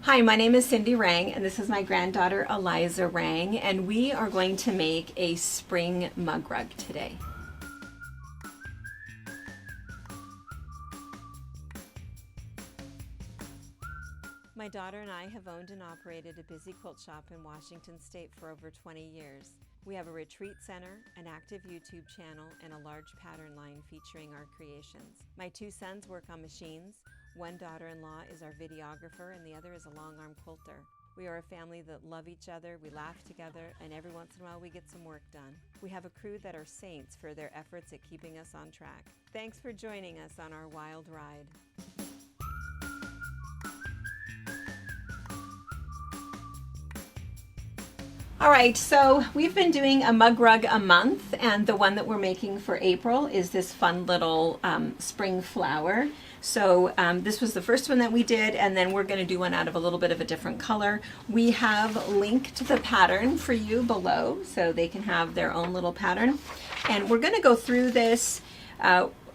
Hi, my name is Cindy Rang, and this is my granddaughter Eliza Rang, and we are going to make a spring mug rug today. My daughter and I have owned and operated a busy quilt shop in Washington State for over 20 years. We have a retreat center, an active YouTube channel, and a large pattern line featuring our creations. My two sons work on machines. One daughter-in-law is our videographer, and the other is a long-arm quilter. We are a family that love each other, we laugh together, and every once in a while we get some work done. We have a crew that are saints for their efforts at keeping us on track. Thanks for joining us on our wild ride. All right, so we've been doing a mug rug a month, and the one that we're making for April is this fun little spring flower. So this was the first one that we did, and then we're going to do one out of a little bit of a different color. We have linked the pattern for you below, so they can have their own little pattern. And we're going to go through this.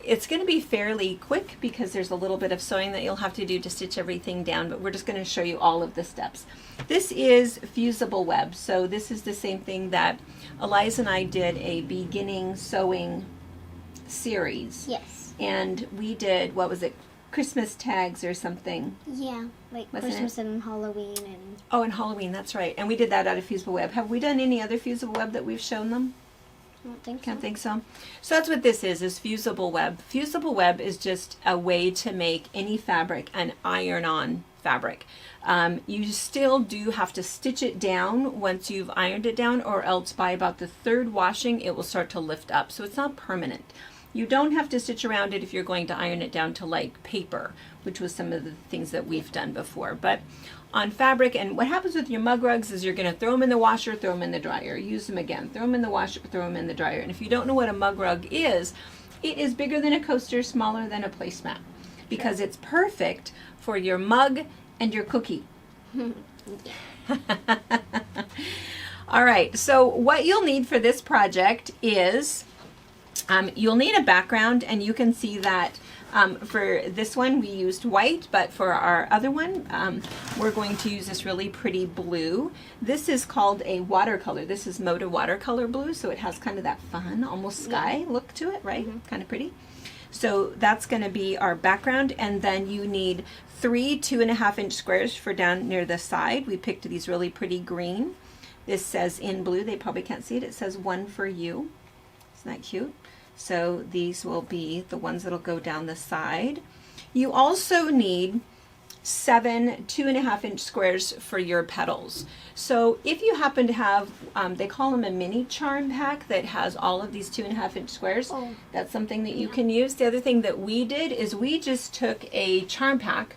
It's going to be fairly quick because there's a little bit of sewing that you'll have to do to stitch everything down, but we're just going to show you all of the steps. This is fusible web, so this is the same thing that Eliza and I did a beginning sewing series. Yes. And we did, what was it, Christmas tags or something? Yeah, like Christmas and Halloween and... Oh, and Halloween, that's right. And we did that out of fusible web. Have we done any other fusible web that we've shown them? I don't think so. Can't think so. So that's what this is fusible web. Fusible web is just a way to make any fabric an iron-on fabric. You still do have to stitch it down once you've ironed it down, or else by about the third washing it will start to lift up. So it's not permanent. You don't have to stitch around it if you're going to iron it down to like paper, which was some of the things that we've done before. But on fabric, and what happens with your mug rugs is you're going to throw them in the washer, throw them in the dryer, use them again, throw them in the washer, throw them in the dryer. And if you don't know what a mug rug is, it is bigger than a coaster, smaller than a placemat, because it's perfect for your mug and your cookie. All right, so what you'll need for this project is you'll need a background, and you can see that for this one we used white, but for our other one we're going to use this really pretty blue. This is called a watercolor. This is Moda watercolor blue, so it has kind of that fun, almost sky look to it, right? Kind of pretty. So that's going to be our background, and then you need 3 2.5-inch squares for down near the side. We picked these really pretty green. This says in blue, they probably can't see it, it says one for you. Isn't that cute? So these will be the ones that'll go down the side. You also need 7 2.5-inch squares for your petals. So if you happen to have, they call them a mini charm pack that has all of these 2.5-inch squares, that's something that you can use. The other thing that we did is we just took a charm pack.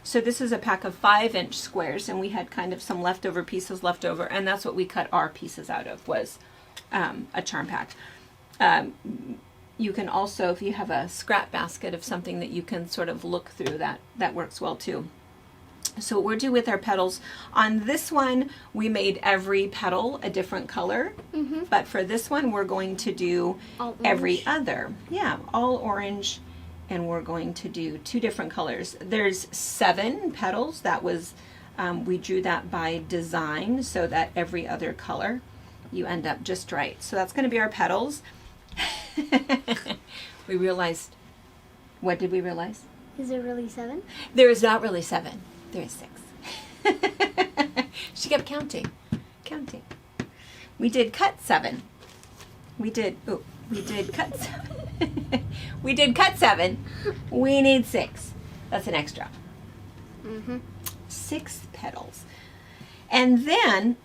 So this is a pack of 5-inch squares, and we had kind of some leftover pieces left over, and that's what we cut our pieces out of, was a charm pack. You can also, if you have a scrap basket of something that you can sort of look through, that works well too. So what we're doing with our petals, on this one we made every petal a different color, but for this one we're going to do every other. Yeah, all orange, and we're going to do 2 different colors. There's 7 petals. That was, we drew that by design so that every other color you end up just right. So that's going to be our petals. We realized, what did we realize? Is there really 7? There is not really 7. There is 6. She kept counting. We did cut 7. We did cut 7. We did cut 7. We need 6. That's an extra. 6 petals. And then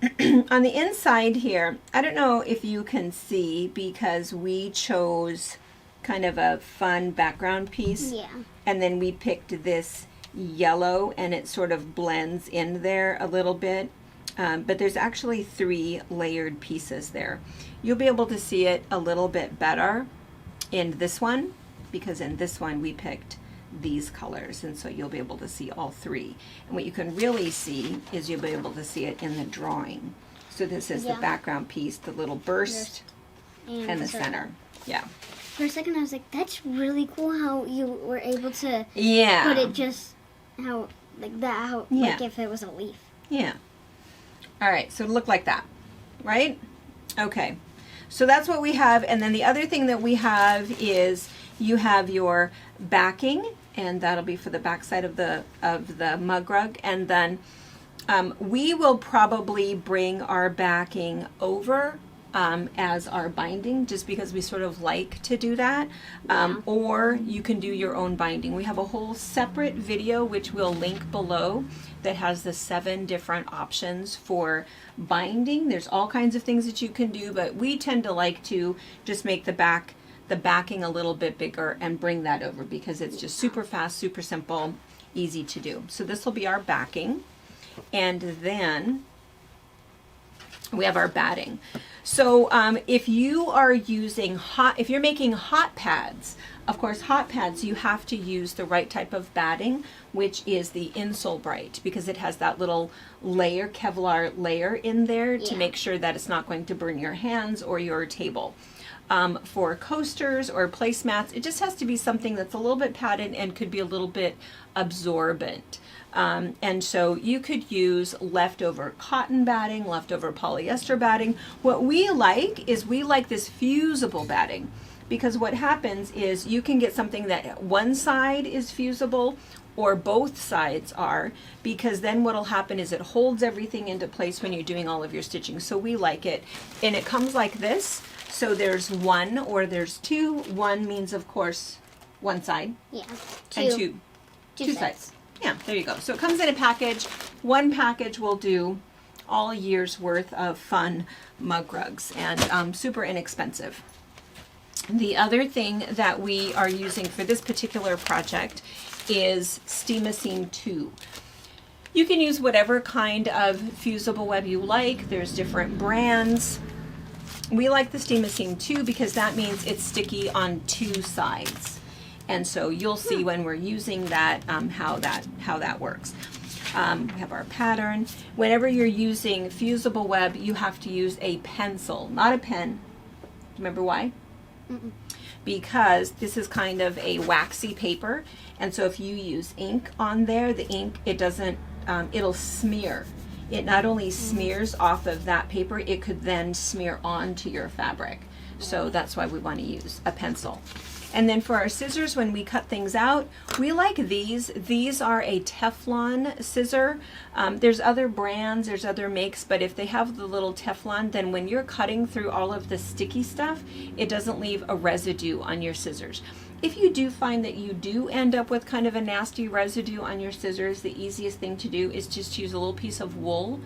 on the inside here, I don't know if you can see, because we chose kind of a fun background piece. Yeah. And then we picked this yellow, and it sort of blends in there a little bit. But there's actually 3 layered pieces there. You'll be able to see it a little bit better in this one, because in this one we picked these colors, and so you'll be able to see all 3. And what you can really see is you'll be able to see it in the drawing. So this is the background piece, the little burst, and the center. Yeah. For a second I was like, that's really cool how you were able to put it just how like that. How, Yeah. like if it was a leaf. Yeah. All right, so it'll look like that, right? Okay, so that's what we have. And then the other thing that we have is you have your backing, and that'll be for the back side of the mug rug. And then we will probably bring our backing over as our binding, just because we sort of like to do that. Or you can do your own binding. We have a whole separate video, which we'll link below, that has the 7 different options for binding. There's all kinds of things that you can do, but we tend to like to just make the backing a little bit bigger and bring that over, because it's just super fast, super simple, easy to do. So this will be our backing, and then we have our batting. So if you are using if you're making hot pads, of course, hot pads, you have to use the right type of batting, which is the Insole Bright, because it has that little layer, Kevlar layer in there to make sure that it's not going to burn your hands or your table. For coasters or placemats, it just has to be something that's a little bit padded and could be a little bit absorbent. And so you could use leftover cotton batting, leftover polyester batting. What we like is we like this fusible batting, because what happens is you can get something that one side is fusible or both sides are, because then what'll happen is it holds everything into place when you're doing all of your stitching. So we like it, and it comes like this. So there's 1 or there's 2. 1 means, of course, one side. Yeah. And two sides. Yeah, there you go. So it comes in a package. One package will do all a year's worth of fun mug rugs, and super inexpensive. The other thing that we are using for this particular project is Steamacine 2. You can use whatever kind of fusible web you like. There's different brands. We like the Steamacine 2 because that means it's sticky on 2 sides. And so you'll see when we're using that, how that works. We have our pattern. Whenever you're using fusible web, you have to use a pencil, not a pen. Remember why? Because this is kind of a waxy paper, and so if you use ink on there, the ink, it doesn't, it'll smear. It not only smears off of that paper, it could then smear onto your fabric. So that's why we want to use a pencil. And then for our scissors, when we cut things out, we like these. These are a Teflon scissor. There's other brands, there's other makes, but if they have the little Teflon, then when you're cutting through all of the sticky stuff, it doesn't leave a residue on your scissors. If you do find that you do end up with kind of a nasty residue on your scissors, the easiest thing to do is just use a little piece of wool.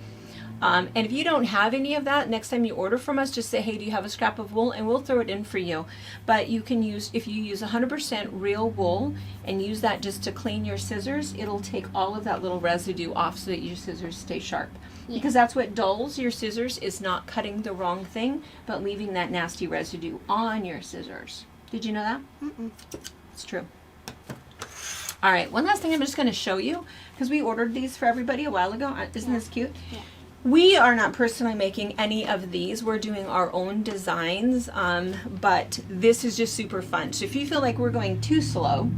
And if you don't have any of that, next time you order from us, just say, hey, do you have a scrap of wool? And we'll throw it in for you. But you can use, if you use 100% real wool and use that just to clean your scissors, it'll take all of that little residue off so that your scissors stay sharp. Yeah. Because that's what dulls your scissors, is not cutting the wrong thing, but leaving that nasty residue on your scissors. Did you know that? It's true. All right, one last thing I'm just going to show you, because we ordered these for everybody a while ago. Isn't this cute? Yeah. We are not personally making any of these. We're doing our own designs, but this is just super fun. So if you feel like we're going too slow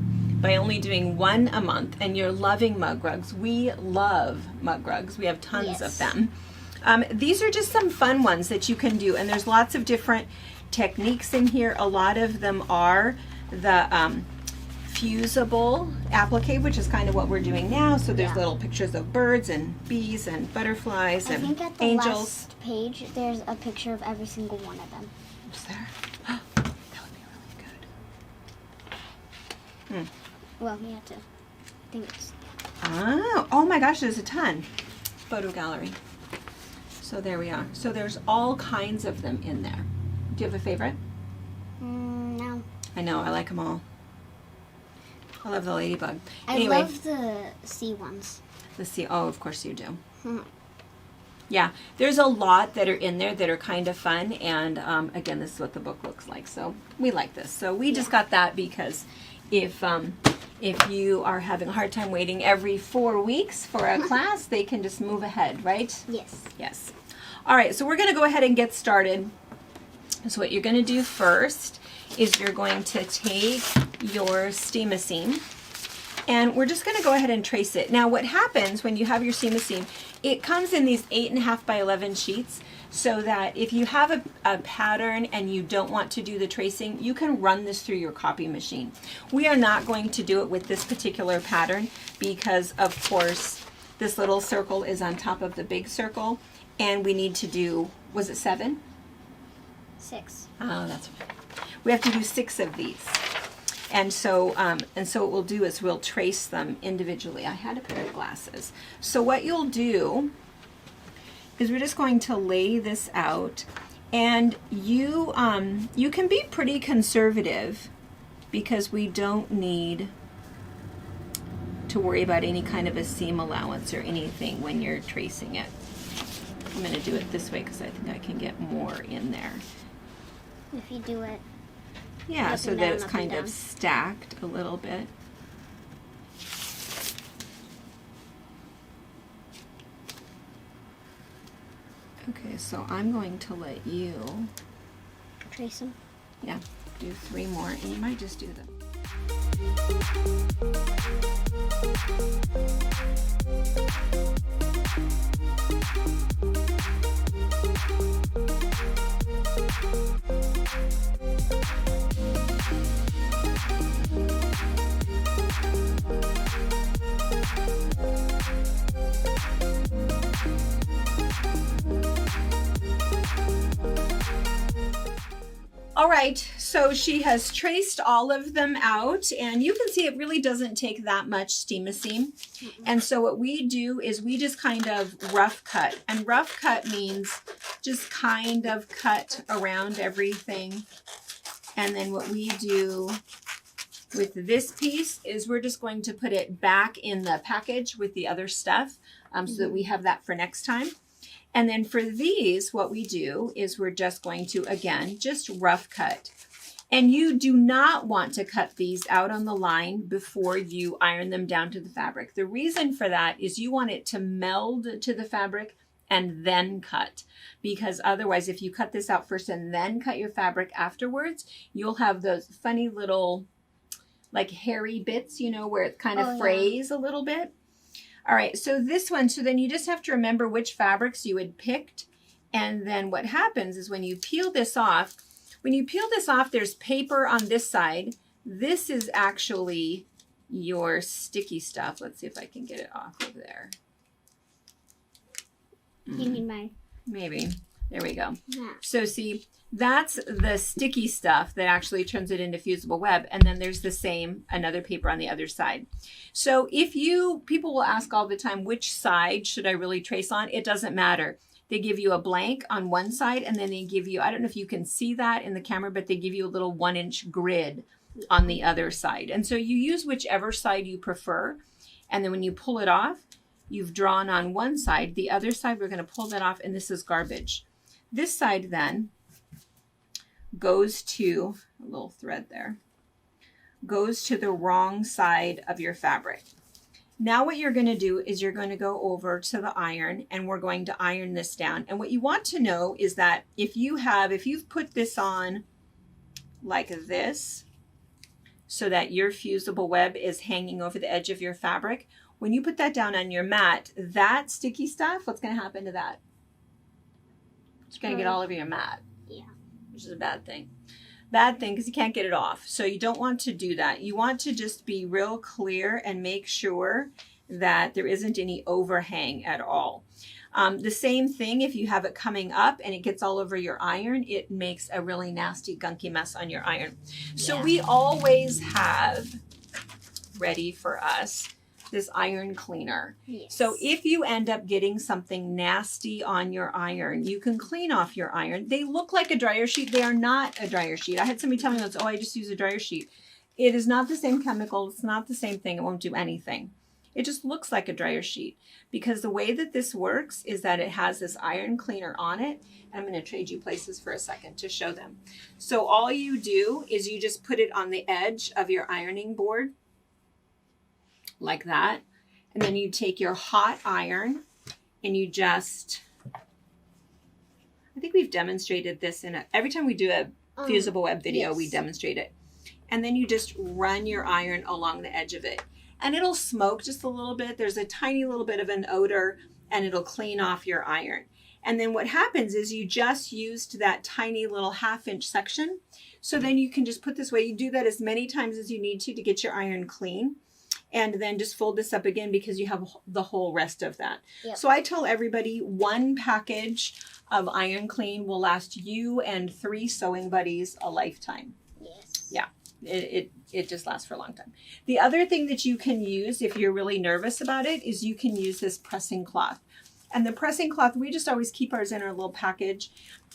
by only doing 1 a month and you're loving mug rugs, we love mug rugs. We have tons of them. These are just some fun ones that you can do, and there's lots of different techniques in here. A lot of them are the fusible applique, which is kind of what we're doing now. So there's little pictures of birds and bees and butterflies and angels. I think at the last page there's a picture of every single one of them. Is there? That would be really good. Well, you have to. I think it's. Oh my gosh, there's a ton. Photo gallery. So there we are. So there's all kinds of them in there. Do you have a favorite? No. I know, I like them all. I love the ladybug. I love the sea ones. The sea, oh, of course you do. Yeah, there's a lot that are in there that are kind of fun, and again, this is what the book looks like, so we like this. So we just got that because if you are having a hard time waiting every 4 weeks for a class, they can just move ahead, right? Yes. Yes. All right, so we're going to go ahead and get started. So what you're going to do first is you're going to take your Steamacine And we're just going to go ahead and trace it. Now what happens when you have your seam to seam, it comes in these 8.5 by 11 sheets, so that if you have a pattern and you don't want to do the tracing, you can run this through your copy machine. We are not going to do it with this particular pattern because, of course, this little circle is on top of the big circle, and we need to do, was it 7? 6. Oh, that's right. We have to do 6 of these. And so what we'll do is we'll trace them individually. I had a pair of glasses. So what you'll do is we're just going to lay this out, and you can be pretty conservative because we don't need to worry about any kind of a seam allowance or anything when you're tracing it. I'm going to do it this way because I think I can get more in there. If you do it. Yeah, so that it's up and kind down. of stacked a little bit. Okay, so I'm going to let you, Trace them. yeah, do 3 more, and you might just do them. All right, so she has traced all of them out, and you can see it really doesn't take that much steam-a-seam. And so what we do is we just kind of rough cut. And rough cut means just kind of cut around everything. And then what we do with this piece is we're just going to put it back in the package with the other stuff so that we have that for next time. And then for these, what we do is we're just going to, again, just rough cut. And you do not want to cut these out on the line before you iron them down to the fabric. The reason for that is you want it to meld to the fabric and then cut. Because otherwise, if you cut this out first and then cut your fabric afterwards, you'll have those funny little, like hairy bits, you know, where it kind of frays a little bit. All right, so this one, so then you just have to remember which fabrics you had picked. And then what happens is when you peel this off, there's paper on this side. This is actually your sticky stuff. Let's see if I can get it off of there. You need mine. Maybe. There we go. Yeah. So see, that's the sticky stuff that actually turns it into fusible web. And then there's the same, another paper on the other side. So people will ask all the time, which side should I really trace on? It doesn't matter. They give you a blank on one side, and then they give you, I don't know if you can see that in the camera, but they give you a little 1-inch grid on the other side. And so you use whichever side you prefer. And then when you pull it off, you've drawn on one side. The other side, we're going to pull that off, and this is garbage. This side then goes to, a little thread there, goes to the wrong side of your fabric. Now what you're going to do is you're going to go over to the iron, and we're going to iron this down. And what you want to know is that if you've put this on like this, so that your fusible web is hanging over the edge of your fabric, when you put that down on your mat, that sticky stuff, what's going to happen to that? It's going to get all over your mat. Yeah. Which is a bad thing. Bad thing because you can't get it off. So you don't want to do that. You want to just be real clear and make sure that there isn't any overhang at all. The same thing if you have it coming up and it gets all over your iron, it makes a really nasty gunky mess on your iron. So we always have ready for us this iron cleaner. Yes. So if you end up getting something nasty on your iron, you can clean off your iron. They look like a dryer sheet. They are not a dryer sheet. I had somebody tell me once, oh, I just use a dryer sheet. It is not the same chemical. It's not the same thing. It won't do anything. It just looks like a dryer sheet because the way that this works is that it has this iron cleaner on it. I'm going to trade you places for a second to show them. So all you do is you just put it on the edge of your ironing board like that. And then you take your hot iron and you just, I think we've demonstrated this every time we do a fusible web video, we demonstrate it. And then you just run your iron along the edge of it. and it'll smoke just a little bit. There's a tiny little bit of an odor, and it'll clean off your iron. And then what happens is you just used that tiny little 1/2 inch section. So then you can just put this away. You do that as many times as you need to get your iron clean. And then just fold this up again because you have the whole rest of that. Yep. So I tell everybody 1 package of Iron Clean will last you and 3 sewing buddies a lifetime. Yes. Yeah, it just lasts for a long time. The other thing that you can use if you're really nervous about it is you can use this pressing cloth. And the pressing cloth, we just always keep ours in our little package,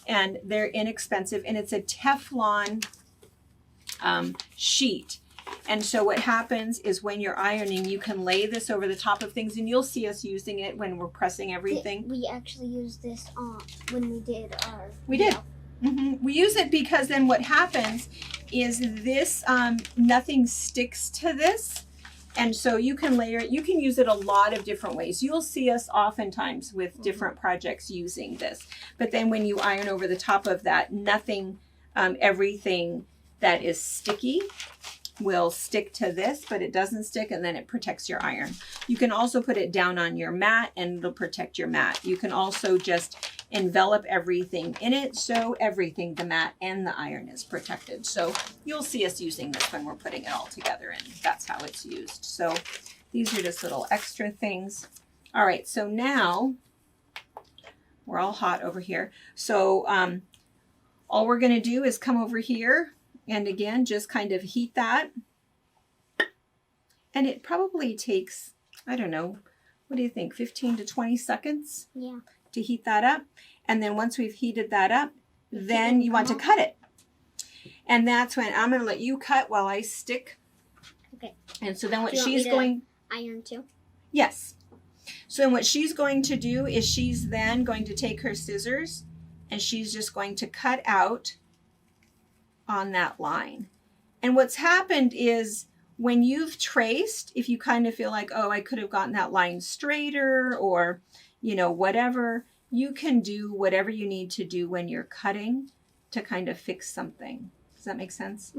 and they're inexpensive, and it's a Teflon sheet. And so what happens is when you're ironing, you can lay this over the top of things, and you'll see us using it when we're pressing everything. We actually used this when we did our... We did. We use it because then what happens is this, nothing sticks to this. And so you can layer it. You can use it a lot of different ways. You'll see us oftentimes with different projects using this. But then when you iron over the top of that, nothing, everything that is sticky will stick to this, but it doesn't stick, and then it protects your iron. You can also put it down on your mat and it'll protect your mat. You can also just envelop everything in it, so everything, the mat and the iron, is protected. So you'll see us using this when we're putting it all together, and that's how it's used. So these are just little extra things. All right, so now we're all hot over here. So all we're gonna do is come over here and again, just kind of heat that. And it probably takes, I don't know, what do you think, 15 to 20 seconds? Yeah. To heat that up. And then once we've heated that up, then you want to cut it. And that's when I'm going to let you cut while I stick. Okay. And so then what Do you want she's me to going... iron too? Yes. So then what she's going to do is she's then going to take her scissors and she's just going to cut out on that line. And what's happened is when you've traced, if you kind of feel like, oh, I could have gotten that line straighter, or, you know, whatever, you can do whatever you need to do when you're cutting to kind of fix something. Does that make sense?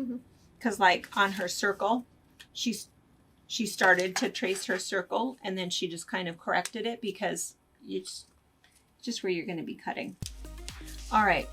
Because like on her circle, she started to trace her circle and then she just kind of corrected it because it's just where you're going to be cutting. All right.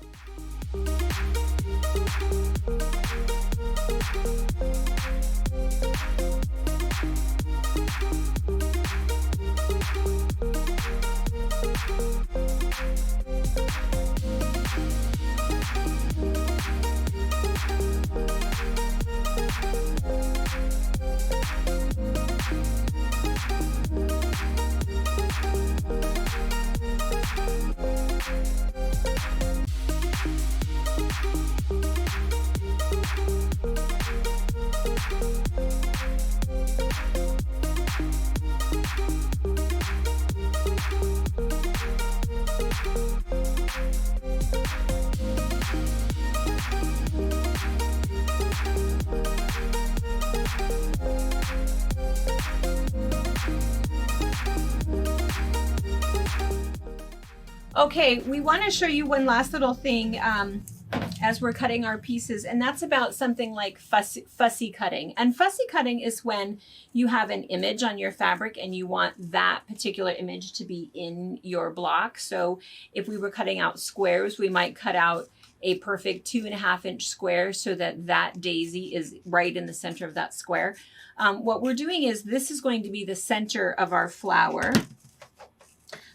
Okay, we want to show you one last little thing as we're cutting our pieces, and that's about something like fussy cutting. And fussy cutting is when you have an image on your fabric and you want that particular image to be in your block. So if we were cutting out squares, we might cut out a perfect 2.5 inch square so that that daisy is right in the center of that square. What we're doing is this is going to be the center of our flower.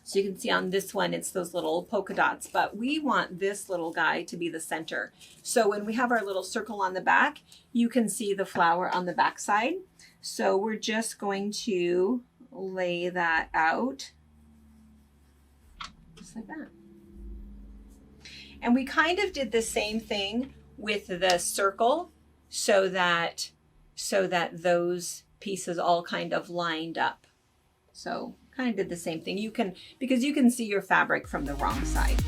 So you can see on this one, it's those little polka dots, but we want this little guy to be the center. So when we have our little circle on the back, you can see the flower on the back side. So we're just going to lay that out just like that. And we kind of did the same thing with the circle so that those pieces all kind of lined up. So kind of did the same thing. You can, because you can see your fabric from the wrong side.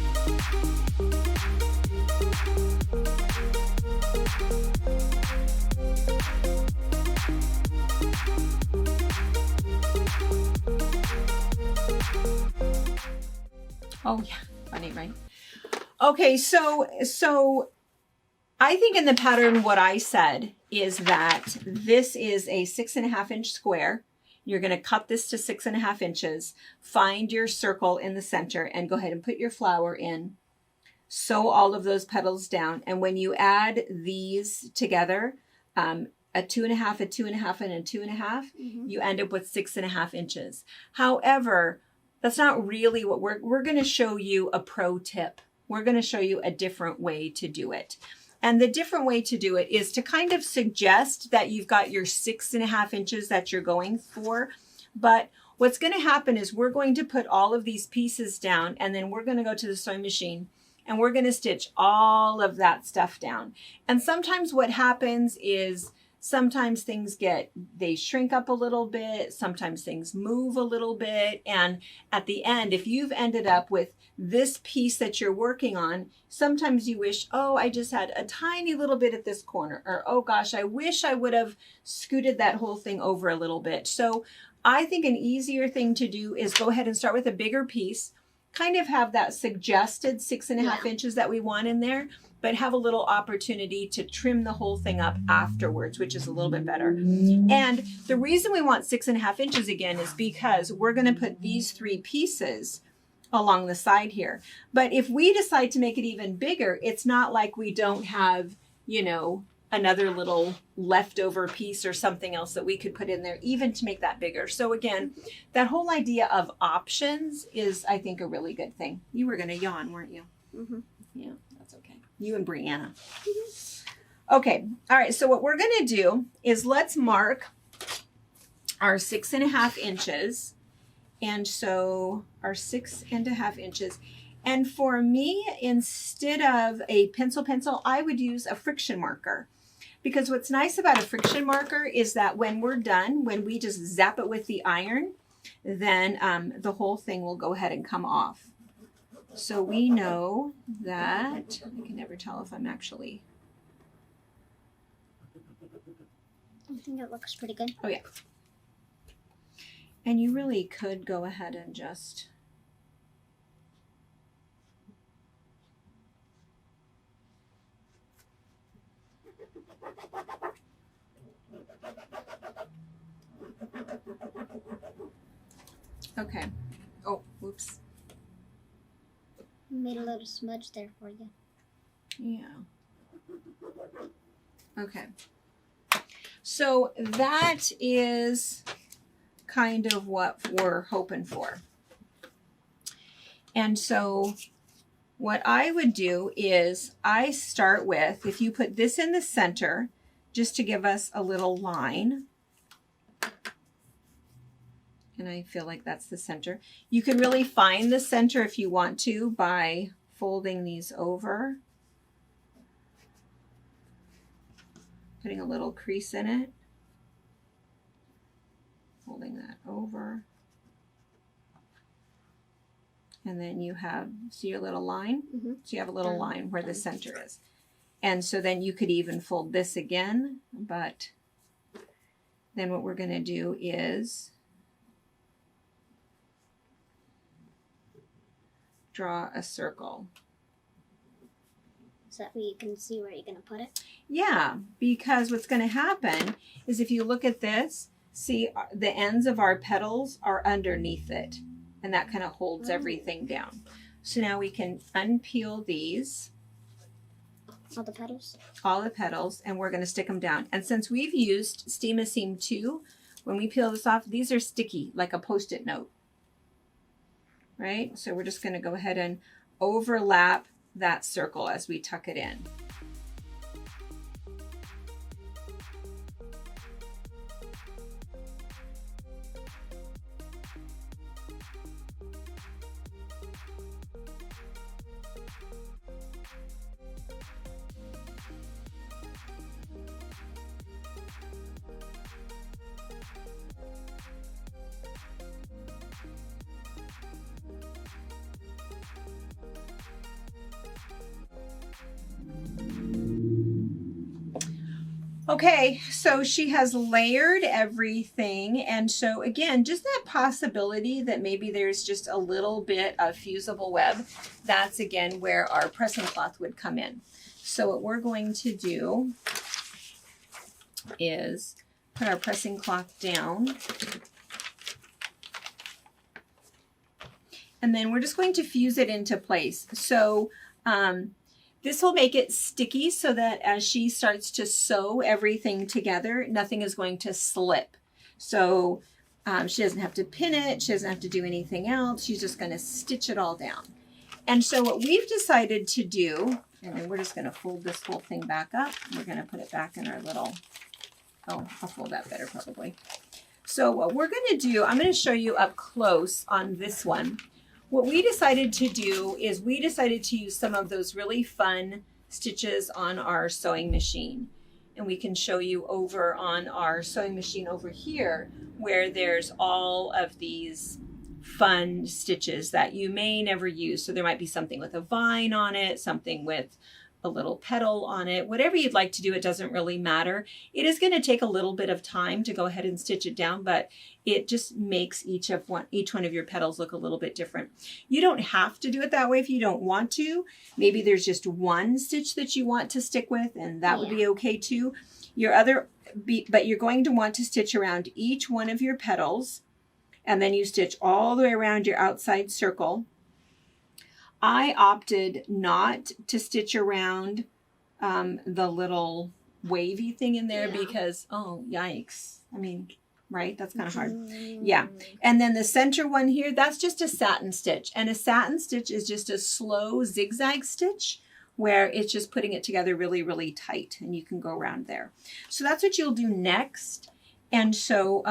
Oh yeah, funny, right? Okay, so I think in the pattern, what I said is that this is a 6.5 inch square. You're going to cut this to 6.5 inches, find your circle in the center and go ahead and put your flower in. Sew all of those petals down. And when you add these together, a 2.5, a 2.5, and a 2.5, you end up with 6.5 inches. However, that's not really what we're going to show you a pro tip. We're going to show you a different way to do it. And the different way to do it is to kind of suggest that you've got your 6.5 inches that you're going for. But what's going to happen is we're going to put all of these pieces down, and then we're going to go to the sewing machine and we're going to stitch all of that stuff down. And sometimes what happens is sometimes things they shrink up a little bit, sometimes things move a little bit. And at the end, if you've ended up with this piece that you're working on, sometimes you wish, oh, I just had a tiny little bit at this corner, or oh gosh, I wish I would have scooted that whole thing over a little bit. So I think an easier thing to do is go ahead and start with a bigger piece, kind of have that suggested 6.5 inches that we want in there, but have a little opportunity to trim the whole thing up afterwards, which is a little bit better. And the reason we want 6.5 inches again is because we're going to put these 3 pieces along the side here. But if we decide to make it even bigger, it's not like we don't have, you know, another little leftover piece or something else that we could put in there even to make that bigger. So again, that whole idea of options is, I think, a really good thing. You were going to yawn, weren't you? Yeah, that's okay. You and Brianna. Okay. All right. So what we're going to do is let's mark our 6.5 inches. And so our 6.5 inches. And for me, instead of a pencil, I would use a friction marker. Because what's nice about a friction marker is that when we're done, when we just zap it with the iron, then the whole thing will go ahead and come off. So we know that, I can never tell if I'm actually. I think it looks pretty good. Oh yeah. And you really could go ahead and just okay. Oh, whoops. Made a little smudge there for you. Yeah. Okay. So that is kind of what we're hoping for. And so what I would do is I start with, if you put this in the center, just to give us a little line, and I feel like that's the center. You can really find the center if you want to by folding these over, putting a little crease in it, folding that over, and then you have, see your little line? So you have a little line where the center is. And so then you could even fold this again, but then what we're going to do is draw a circle. So that way you can see where you're going to put it? Yeah, because what's going to happen is if you look at this, see the ends of our petals are underneath it, and that kind of holds everything down. So now we can unpeel these. All the petals? All the petals, and we're going to stick them down. And since we've used Steam a Seam 2, when we peel this off, these are sticky, like a Post-it note. Right? So we're just going to go ahead and overlap that circle as we tuck it in. Okay, so she has layered everything, and so again, just that possibility that maybe there's just a little bit of fusible web, that's again where our pressing cloth would come in. So what we're going to do is put our pressing cloth down, and then we're just going to fuse it into place. So this will make it sticky so that as she starts to sew everything together, nothing is going to slip. So she doesn't have to pin it, she doesn't have to do anything else, she's just going to stitch it all down. And so what we've decided to do, and then we're just going to fold this whole thing back up, we're going to put it back in our little, oh, I'll fold that better probably. So what we're going to do, I'm going to show you up close on this one. What we decided to do is we decided to use some of those really fun stitches on our sewing machine. And we can show you over on our sewing machine over here where there's all of these fun stitches that you may never use. So there might be something with a vine on it, something with a little petal on it, whatever you'd like to do, it doesn't really matter. It is going to take a little bit of time to go ahead and stitch it down, but it just makes each one of your petals look a little bit different. You don't have to do it that way if you don't want to. Maybe there's just one stitch that you want to stick with, and that would be okay too. But you're going to want to stitch around each one of your petals, and then you stitch all the way around your outside circle. I opted not to stitch around the little wavy thing in there because, oh, yikes. I mean, right? That's kind of hard. Yeah. And then the center one here, that's just a satin stitch. And a satin stitch is just a slow zigzag stitch where it's just putting it together really, really tight. And you can go around there. So that's what you'll do next. And so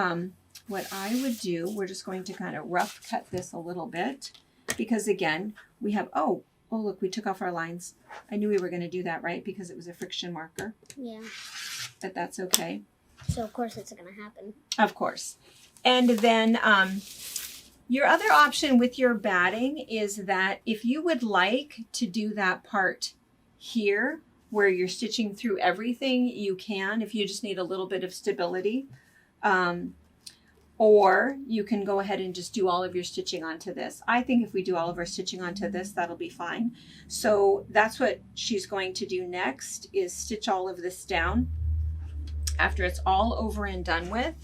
what I would do, we're just going to kind of rough cut this a little bit. Because again, we have, oh, look, we took off our lines. I knew we were going to do that, right? Because it was a friction marker. Yeah. But that's okay. So of course it's going to happen. Of course. And then your other option with your batting is that if you would like to do that part here where you're stitching through everything, you can, if you just need a little bit of stability. Or you can go ahead and just do all of your stitching onto this. I think if we do all of our stitching onto this, that'll be fine. So that's what she's going to do next, is stitch all of this down. After it's all over and done with,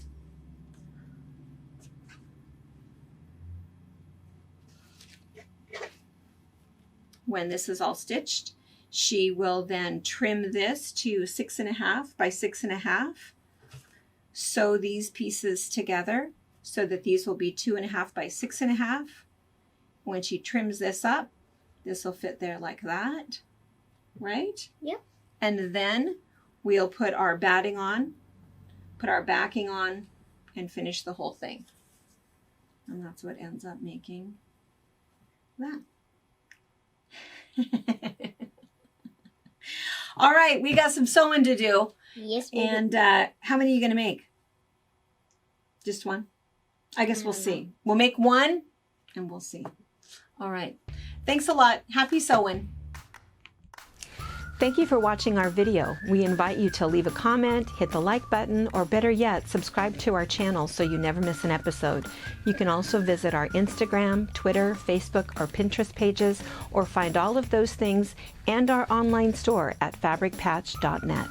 when this is all stitched, she will then trim this to 6.5 by 6.5. Sew these pieces together so that these will be 2.5 by 6.5. When she trims this up, this will fit there like that, right? Yep. And then we'll put our batting on, put our backing on, and finish the whole thing. And that's what ends up making that. All right, we got some sewing to do. Yes, we And how many are you going to make? Just one? I guess we'll see. We'll make one and we'll see. All right. Thanks a lot. Happy sewing. Thank you for watching our video. We invite you to leave a comment, hit the like button, or better yet, subscribe to our channel so you never miss an episode. You can also visit our Instagram, Twitter, Facebook, or Pinterest pages, or find all of those things and our online store at fabricpatch.net.